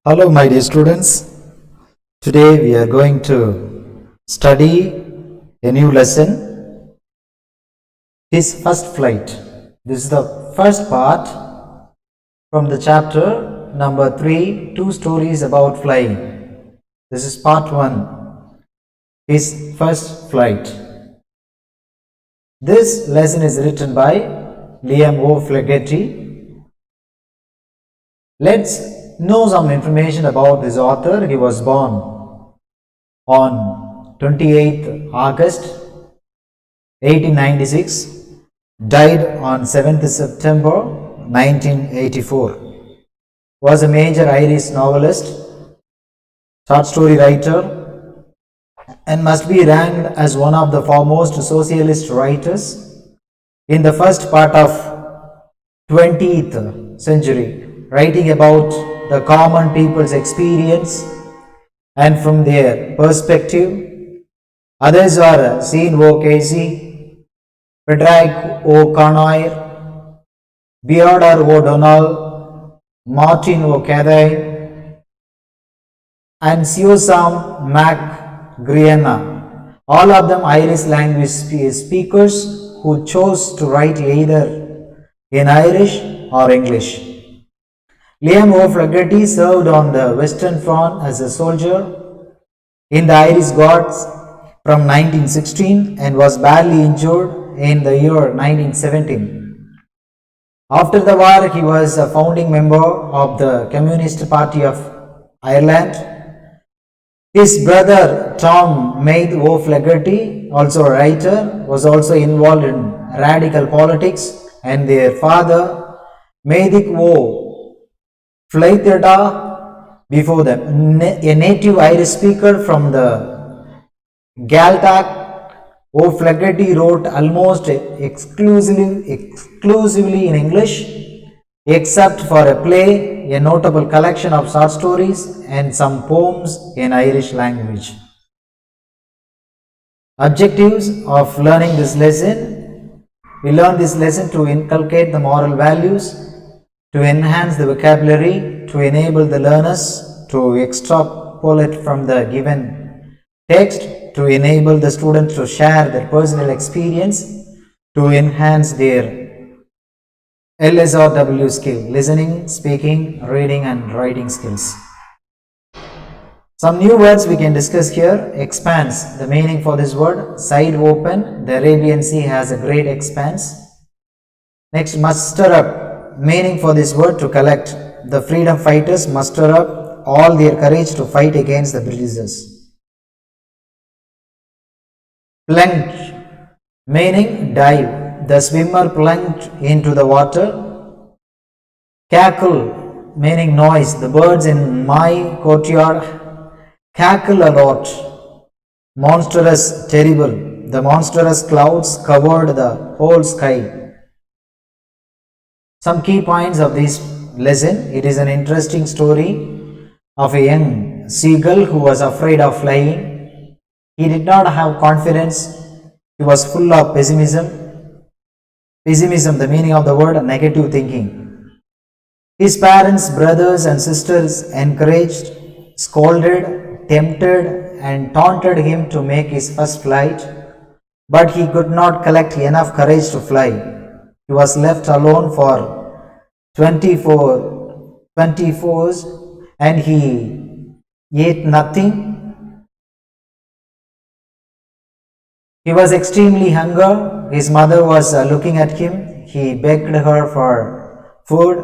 Hello, my dear students. Today we are going to study a new lesson, his first flight. This is the first part from the chapter number 3, two stories about flying. This is part 1, his first flight. This lesson is written by Liam O. Flaherty. Let's know some information about this author. He was born on 28th August 1896, died on 7th September 1984, was a major Irish novelist, short story writer, and must be ranked as one of the foremost socialist writers in the first part of 20th century, writing about the common people's experience and from their perspective. Others are Sean O. Casey, Frederick O'Connor, Beardor O'Donnell, Martin O'Callaghan, and Siosam MacGrianna, all of them Irish language speakers who chose to write either in Irish or English. Liam O. Flaherty served on the Western Front as a soldier in the Irish Guards from 1916 and was badly injured in the year 1917. After the war, he was a founding member of the Communist Party of Ireland. His brother Tom Meath O. Flaherty, also a writer, was also involved in radical politics, and their father Meath O. Flaherty before them, a native Irish speaker from the Gaeltacht. O. Flaherty wrote almost exclusively in English, except for a play, a notable collection of short stories, and some poems in Irish language. Objectives of learning this lesson: we learn this lesson to inculcate the moral values, to enhance the vocabulary, to enable the learners to extrapolate from the given text, to enable the students to share their personal experience, to enhance their LSRW skill, listening, speaking, reading and writing skills. Some new words we can discuss here. Expanse, the meaning for this word: side open, the Arabian Sea has a great expanse. Next, muster up, meaning for this word: to collect. The freedom fighters muster up all their courage to fight against the Britishers. Plunge, meaning dive. The swimmer plunged into the water. Cackle, meaning noise. The birds in my courtyard cackle a lot. Monstrous, terrible. The monstrous clouds covered the whole sky. Some key points of this lesson: it is an interesting story of a young seagull who was afraid of flying. He did not have confidence. He was full of pessimism. Pessimism, the meaning of the word: negative thinking. His parents, brothers and sisters encouraged, scolded, tempted and taunted him to make his first flight, but he could not collect enough courage to fly. He was left alone for 24 and he ate nothing. He was extremely hungry. His mother was looking at him. He begged her for food.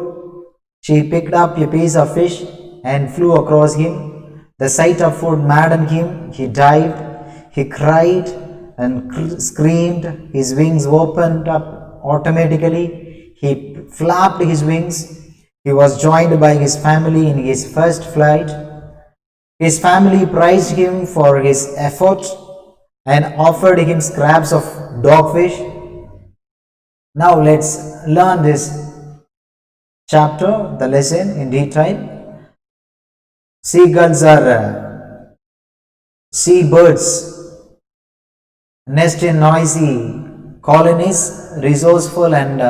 She picked up a piece of fish and flew across him. The sight of food maddened him. He dived. He cried and screamed. His wings opened up automatically. He flapped his wings. He was joined by his family in his first flight. His family praised him for his effort and offered him scraps of dogfish. Now let's learn this chapter, the lesson in detail. Seagulls are seabirds, nest in noisy colonies, resourceful and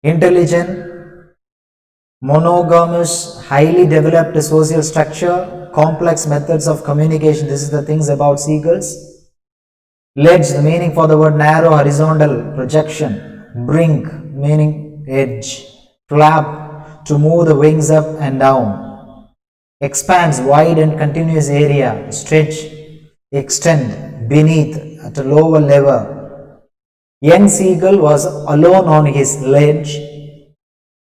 intelligent. monogamous, highly developed social structure, complex methods of communication. This is the things about seagulls. Ledge, the meaning for the word narrow, horizontal projection. Brink, meaning edge. Flap, to move the wings up and down. Expands, wide and continuous area. Stretch, extend, beneath, at a lower level. Young seagull was alone on his ledge,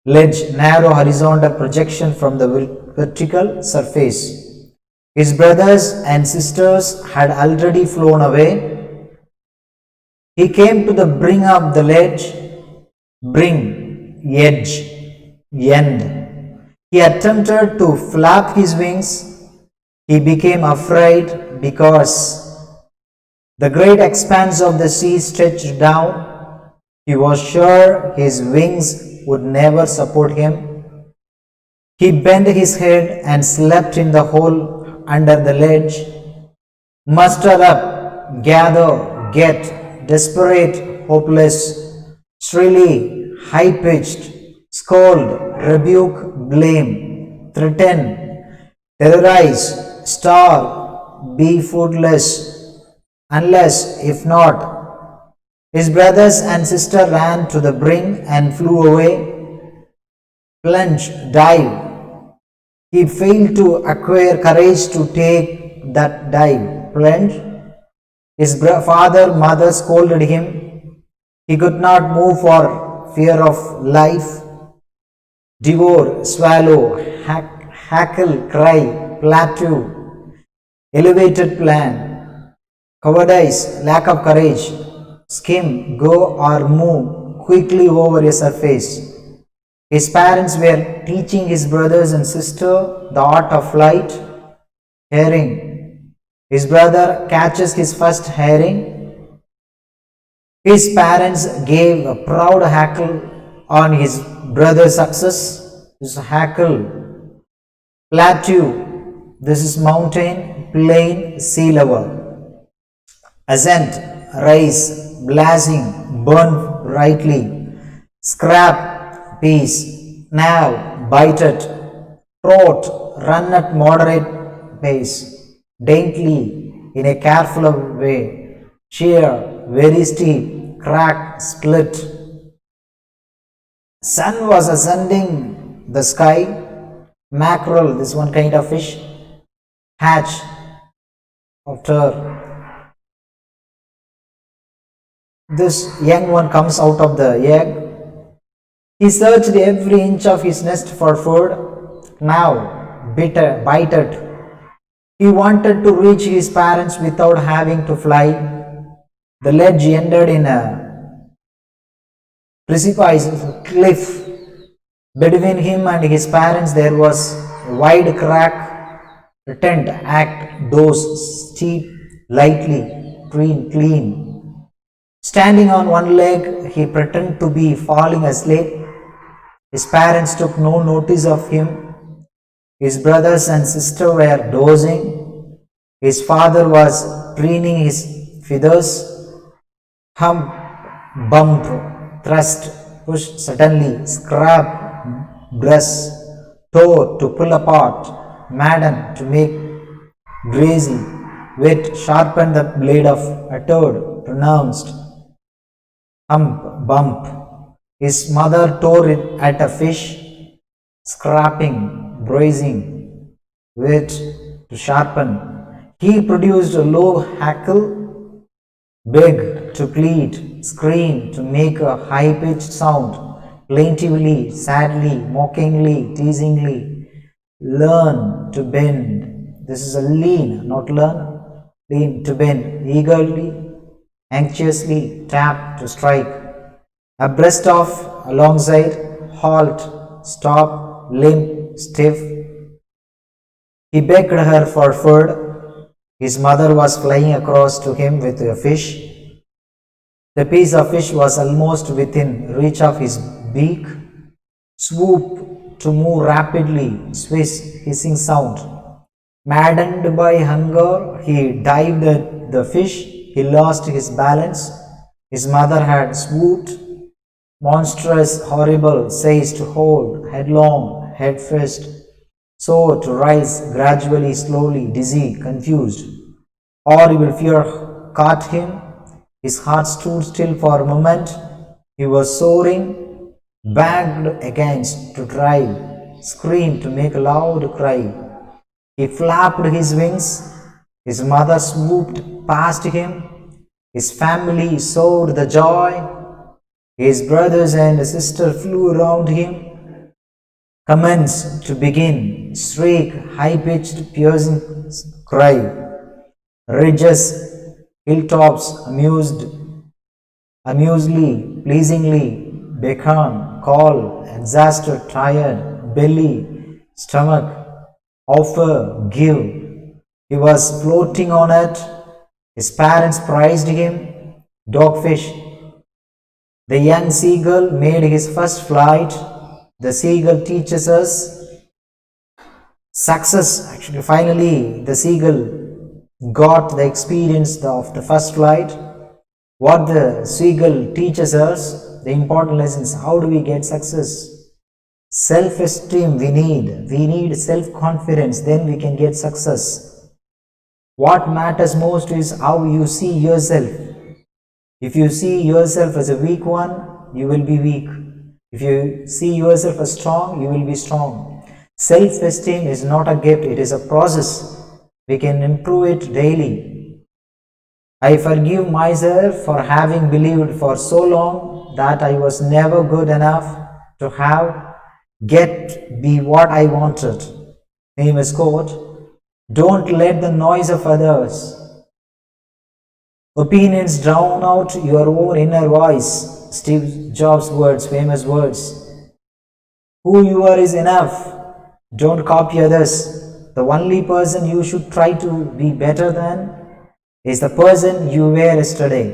narrow horizontal projection from the vertical surface. His brothers and sisters had already flown away. He came to the brink of the ledge, edge, end. He attempted to flap his wings. He became afraid because the great expanse of the sea stretched down. He was sure his wings would never support him. He bent his head and slept in the hole under the ledge. Muster up, gather, get, desperate, hopeless, shrilly, high-pitched, scold, rebuke, blame, threaten, terrorize, starve, be foodless, unless, if not. His brothers and sister ran to the brink and flew away. Plunge, dive. He failed to acquire courage to take that dive. Plunge. His mother scolded him. He could not move for fear of life. Devour, swallow, hackle, cry, plateau, elevated plan, cowardice, lack of courage, skim, go or move quickly over a surface. His parents were teaching his brothers and sister the art of flight. Herring. His brother catches his first herring. His parents gave a proud hackle on his brother's success. This is hackle. Plateau. This is mountain, plain, sea level. Ascent, rise, blazing, burn brightly. Scrap, peace. Now, bite it. Trot, run at moderate pace. Daintily, in a careful way. Sheer, very steep, crack, split. Sun was ascending the sky. Mackerel, this one kind of fish. Hatch, after this young one comes out of the egg. He searched every inch of his nest for food. Now, bite it. He wanted to reach his parents without having to fly. The ledge ended in a precipitous cliff. Between him and his parents there was a wide crack. Tent, act, doors, steep, lightly, clean. Standing on one leg, he pretended to be falling asleep. His parents took no notice of him. His brothers and sister were dozing. His father was preening his feathers. Hump, bump, thrust, push suddenly, scrap, brush, toe to pull apart, madden to make grazy, wet, sharpen the blade of a toad, pronounced. Hump, bump. His mother tore it at a fish, scraping, bruising, wet to sharpen. He produced a low hackle, beg to plead, scream to make a high-pitched sound, plaintively, sadly, mockingly, teasingly. Learn to bend. This is a lean, not learn. Lean to bend, eagerly, anxiously, tap to strike. Abreast of, alongside, halt, stop, limp, stiff. He begged her for food. His mother was flying across to him with a fish. The piece of fish was almost within reach of his beak. Swoop to move rapidly, swish, hissing sound. Maddened by hunger, he dived at the fish. He lost his balance. His mother had swooped. Monstrous, horrible, says to hold, headlong, head first, so to rise gradually, slowly, dizzy, confused. Or evil fear caught him. His heart stood still for a moment. He was soaring, backed against to drive, screamed to make a loud cry. He flapped his wings. His mother swooped past him. His family soared the joy. His brothers and sisters flew around him. Commenced to begin, shriek, high-pitched, piercing cry. Ridges, hilltops, amusedly, pleasingly, beckon, call, exhausted, tired, belly, stomach, offer, give. He was floating on it. His parents prized him. Dogfish. The young seagull made his first flight. The seagull teaches us success. Actually, finally, the seagull got the experience of the first flight. What the seagull teaches us, the important lessons. How do we get success? Self-esteem we need self-confidence, then we can get success. What matters most is how you see yourself. If you see yourself as a weak one, you will be weak. If you see yourself as strong, you will be strong. Self-esteem is not a gift, it is a process. We can improve it daily. I forgive myself for having believed for so long that I was never good enough to be what I wanted. Famous quote. Don't let the noise of others' opinions drown out your own inner voice. Steve Jobs' words, famous words. Who you are is enough. Don't copy others. The only person you should try to be better than is the person you were yesterday.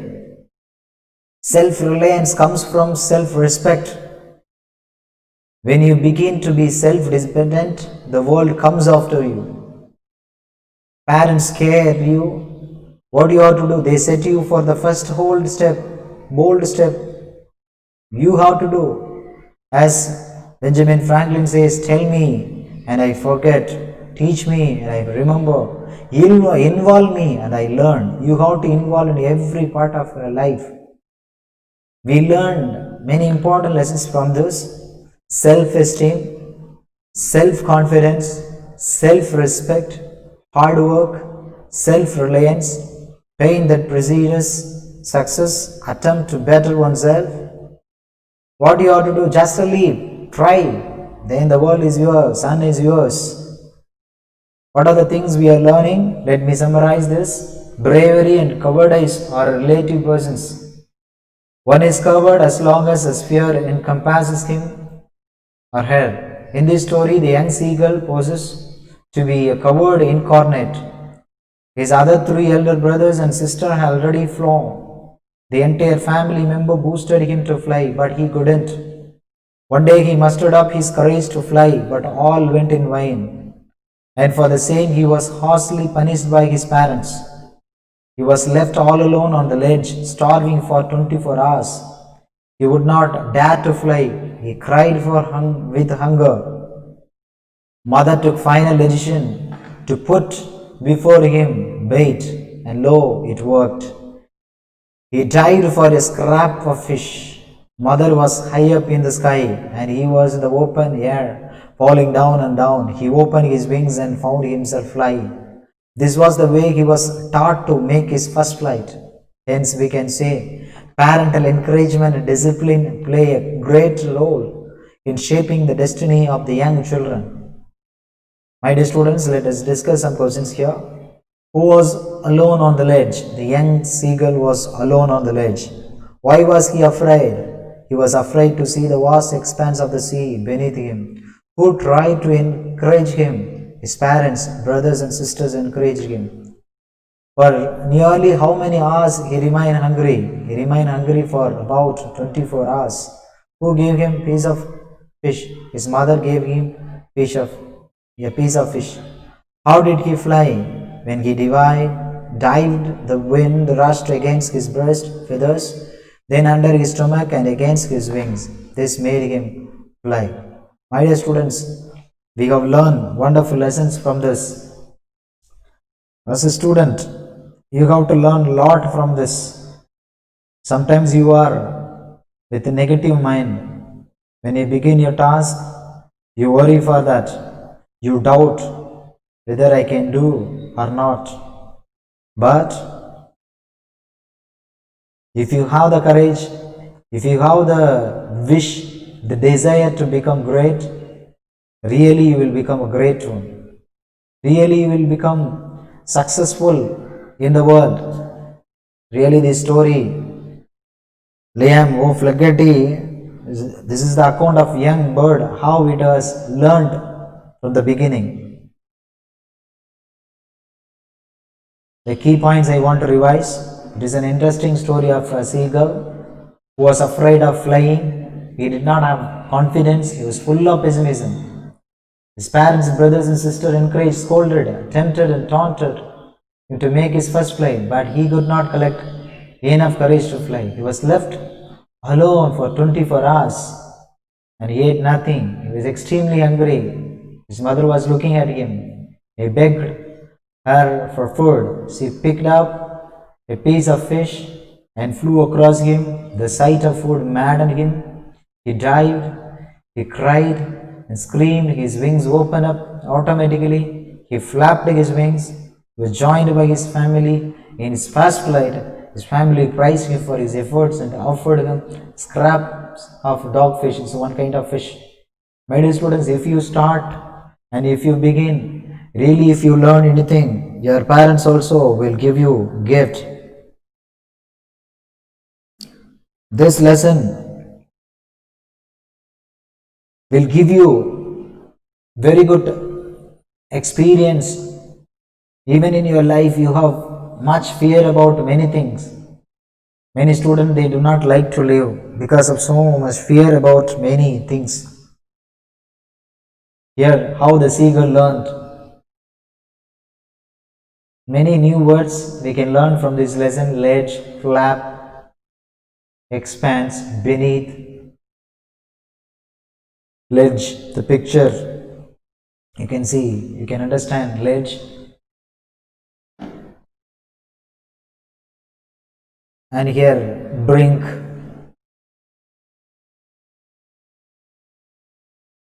Self-reliance comes from self-respect. When you begin to be self-dependent, the world comes after you. Parents care you. What you have to do? They set you for the first bold step. You have to do. As Benjamin Franklin says, tell me and I forget. Teach me and I remember. Involve me and I learn. You have to involve in every part of your life. We learned many important lessons from this. Self-esteem, self-confidence, self-respect, hard work, self-reliance, pain that precedes success, attempt to better oneself. What you have to do? Just leave, try. Then the world is yours, sun is yours. What are the things we are learning? Let me summarize this. Bravery and cowardice are relative persons. One is coward as long as his fear encompasses him or her. In this story, the young seagull poses to be a coward incarnate. His other three elder brothers and sister had already flown. The entire family member boosted him to fly, but he couldn't. One day he mustered up his courage to fly, but all went in vain. And for the same he was harshly punished by his parents. He was left all alone on the ledge, starving for 24 hours. He would not dare to fly. He cried with hunger. Mother took final decision to put before him bait, and lo, it worked. He dived for a scrap of fish. Mother was high up in the sky, and he was in the open air, falling down and down. He opened his wings and found himself flying. This was the way he was taught to make his first flight. Hence, we can say parental encouragement and discipline play a great role in shaping the destiny of the young children. My dear students, let us discuss some questions here. Who was alone on the ledge? The young seagull was alone on the ledge. Why was he afraid? He was afraid to see the vast expanse of the sea beneath him. Who tried to encourage him? His parents, brothers and sisters encouraged him. For nearly how many hours he remained hungry? He remained hungry for about 24 hours. Who gave him a piece of fish? His mother gave him a piece of fish. How did he fly? When he dived, the wind rushed against his breast feathers, then under his stomach and against his wings. This made him fly. My dear students, We have learned wonderful lessons from this. As a student, you have to learn a lot from this. Sometimes you are with a negative mind. When you begin your task, you worry for that. You doubt whether I can do or not. But if you have the courage, if you have the wish, the desire to become great, really you will become a great one. Really you will become successful in the world. Really this story, Liam O'Flaherty, this is the account of young bird, how it has learned from the beginning. The key points I want to revise. It is an interesting story of a seagull who was afraid of flying. He did not have confidence. He was full of pessimism. His parents, brothers and sisters encouraged, scolded, tempted and taunted him to make his first flight, but he could not collect enough courage to fly. He was left alone for 24 hours and he ate nothing. He was extremely hungry. His mother was looking at him. He begged her for food. She picked up a piece of fish and flew across him. The sight of food maddened him. He dived, he cried and screamed. His wings opened up automatically. He flapped his wings. He was joined by his family. In his first flight, his family praised him for his efforts and offered him scraps of dogfish. It's one kind of fish. My dear students, if you start and if you begin, really if you learn anything, your parents also will give you gift. This lesson will give you very good experience. Even in your life, you have much fear about many things. Many students, they do not like to live because of so much fear about many things. Here, how the seagull learned. Many new words we can learn from this lesson: ledge, flap, expanse, beneath. Ledge, the picture, you can see, you can understand ledge. And here, brink,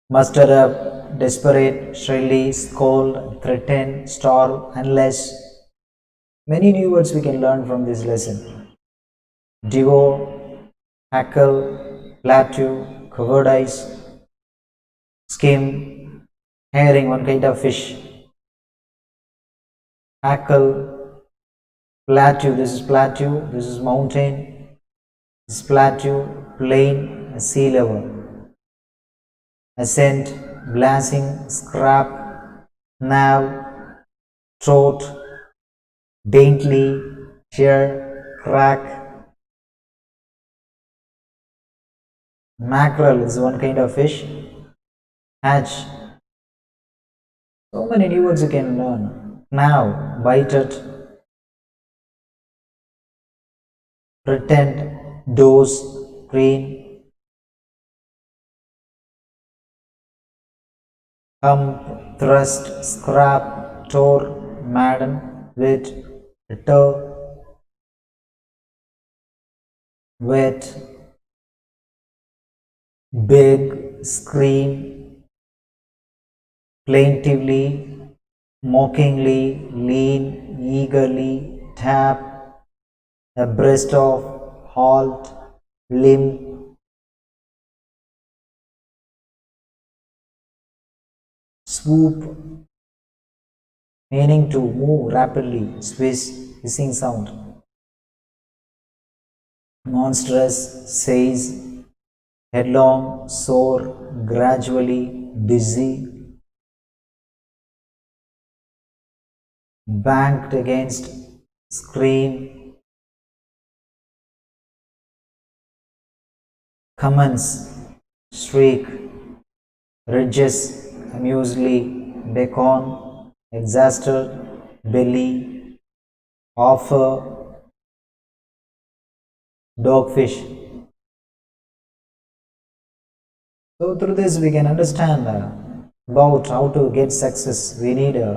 muster up, desperate, shrilly, scold, threaten, storm, unless. Many new words we can learn from this lesson. Devour, hackle, plateau, cowardice, skim, herring, one kind of fish. Hackle, plateau, this is plateau, this is mountain, this is plateau, plain, sea level. Ascent, blasting, scrap, nav, throat, daintily, shear, crack. Mackerel is one kind of fish. Hatch. So many new words you can learn. Now, bite it. Pretend, dose, green. Hump, thrust, scrap, tore, madden, wit, retur, wet, big, scream, plaintively, mockingly, lean, eagerly, tap, abreast of, halt, limp, swoop, meaning to move rapidly, swish, hissing sound. Monstrous, says, headlong, soar, gradually, busy, banked against, scream, commence, shriek, ridges, amusedly, beckon, exhausted, belly, offer, dogfish. So through this we can understand about how to get success. We need to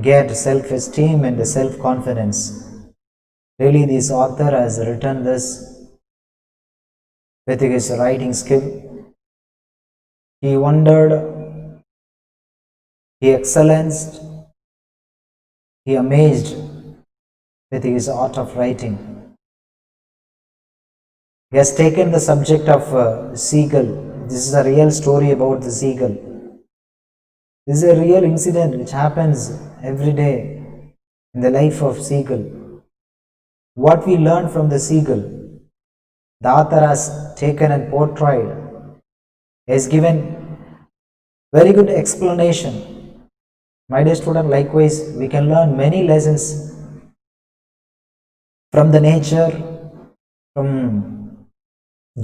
get self-esteem and self-confidence. Really, this author has written this with his writing skill. He wondered, he excelled, he amazed with his art of writing. He has taken the subject of seagull. This is a real story about the seagull. This is a real incident which happens every day in the life of seagull. What we learn from the seagull, the author has taken and portrayed. He has given very good explanation. My dear student, likewise, we can learn many lessons from the nature, from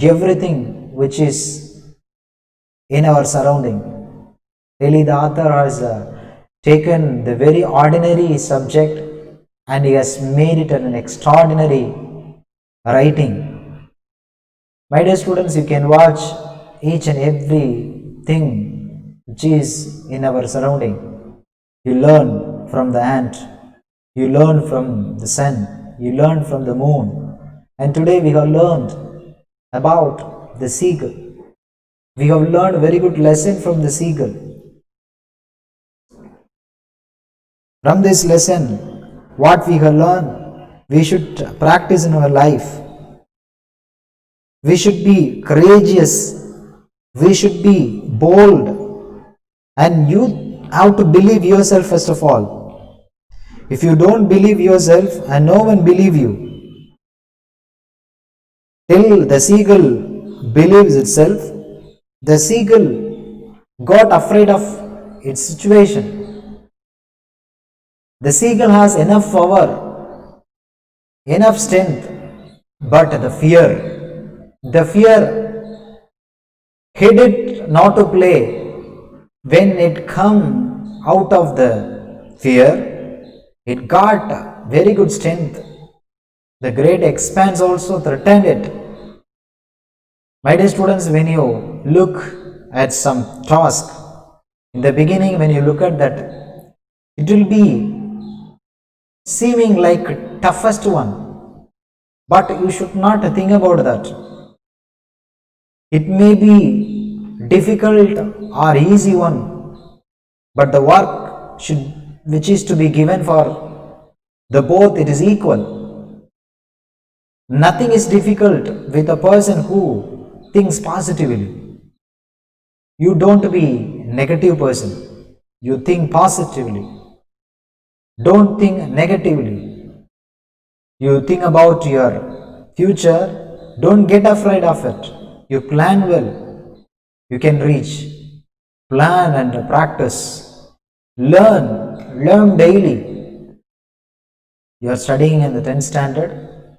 everything which is in our surrounding. Really, the author has taken the very ordinary subject and he has made it an extraordinary writing. My dear students, you can watch each and every thing which is in our surrounding. You learn from the ant, you learn from the sun, you learn from the moon. And today we have learned about the seagull. We have learned a very good lesson from the seagull. From this lesson, what we have learned, we should practice in our life. We should be courageous. We should be bold. And you have to believe yourself first of all. If you don't believe yourself and no one believe you, till the seagull believes itself, the seagull got afraid of its situation. The seagull has enough power, enough strength, but the fear hid it not to play. When it come out of the fear, it got very good strength. The great expanse also threatened it. My dear students, when you look at some task, in the beginning when you look at that, it will be seeming like toughest one, but you should not think about that. It may be difficult or easy one, but the work which is to be given for the both, it is equal. Nothing is difficult with a person who thinks positively. You don't be negative person, you think positively. Don't think negatively. You think about your future. Don't get afraid of it. You plan well. You can reach. Plan and practice. Learn daily. You are studying in the 10th standard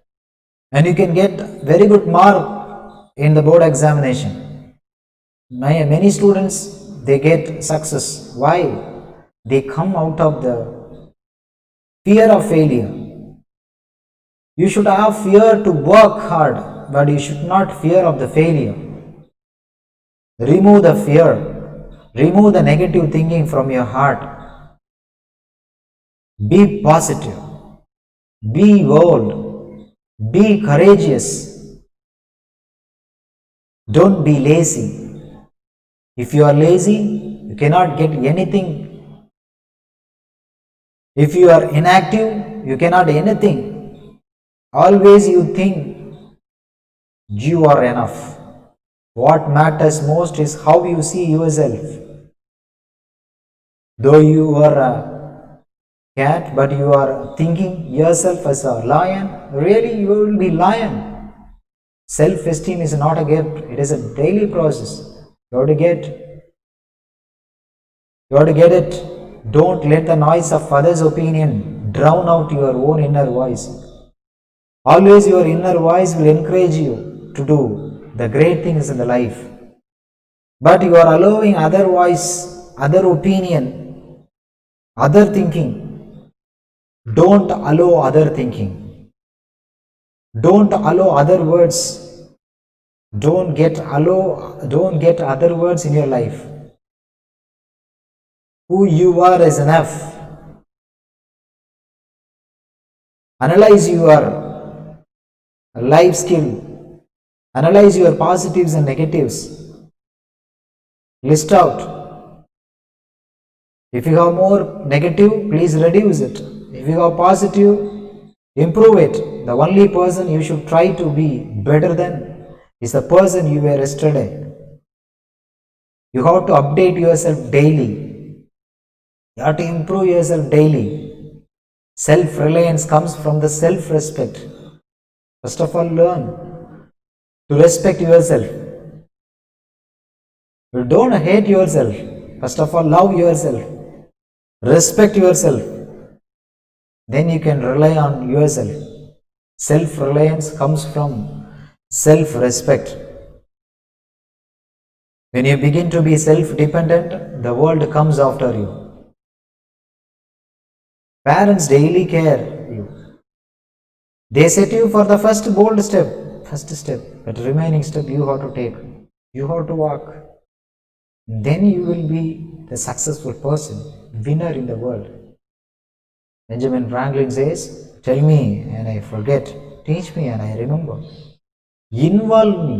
and you can get very good mark in the board examination. Many students, they get success. Why? They come out of the fear of failure. You should have fear to work hard, but you should not fear of the failure. Remove the fear. Remove the negative thinking from your heart. Be positive. Be bold. Be courageous. Don't be lazy. If you are lazy, you cannot get anything. If you are inactive, you cannot anything. Always you think you are enough. What matters most is how you see yourself. Though you are a cat, but you are thinking yourself as a lion, really you will be lion. Self-esteem is not a gift, it is a daily process. You have to get it. Don't let the noise of others' opinion drown out your own inner voice. Always your inner voice will encourage you to do the great things in the life. But you are allowing other voice, other opinion, other thinking. Don't allow other thinking. Don't allow other words. Don't get other words in your life. Who you are is enough. Analyze your life skill. Analyze your positives and negatives. List out. If you have more negative, please reduce it. If you have positive, improve it. The only person you should try to be better than is the person you were yesterday. You have to update yourself daily. You have to improve yourself daily. Self-reliance comes from the self-respect. First of all, learn to respect yourself. You don't hate yourself. First of all, love yourself. Respect yourself. Then you can rely on yourself. Self-reliance comes from self-respect. When you begin to be self-dependent, the world comes after you. Parents daily care you. They set you for the first bold step, but remaining step you have to take. You have to walk. Then you will be the successful person, winner in the world. Benjamin Franklin says, tell me and I forget, teach me and I remember, involve me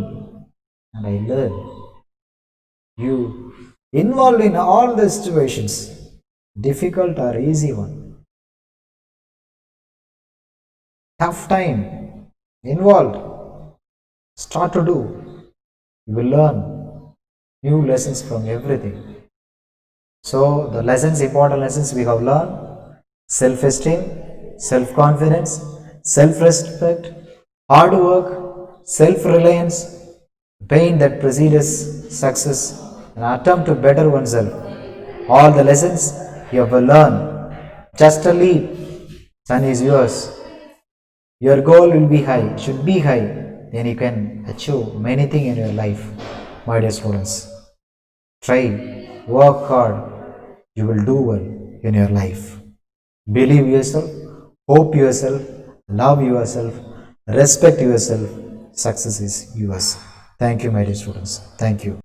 and I learn. You involved in all the situations, difficult or easy one. Tough time, involved, start to do. You will learn new lessons from everything. So the lessons, important lessons we have learned: self-esteem, self-confidence, self-respect, hard work, self-reliance, pain that precedes success, an attempt to better oneself. All the lessons you have learned. Just a leap, sun is yours. Your goal will be high, should be high, then you can achieve many things in your life, my dear students. Try, work hard, you will do well in your life. Believe yourself, hope yourself, love yourself, respect yourself. Success is yours. Thank you, my dear students. Thank you.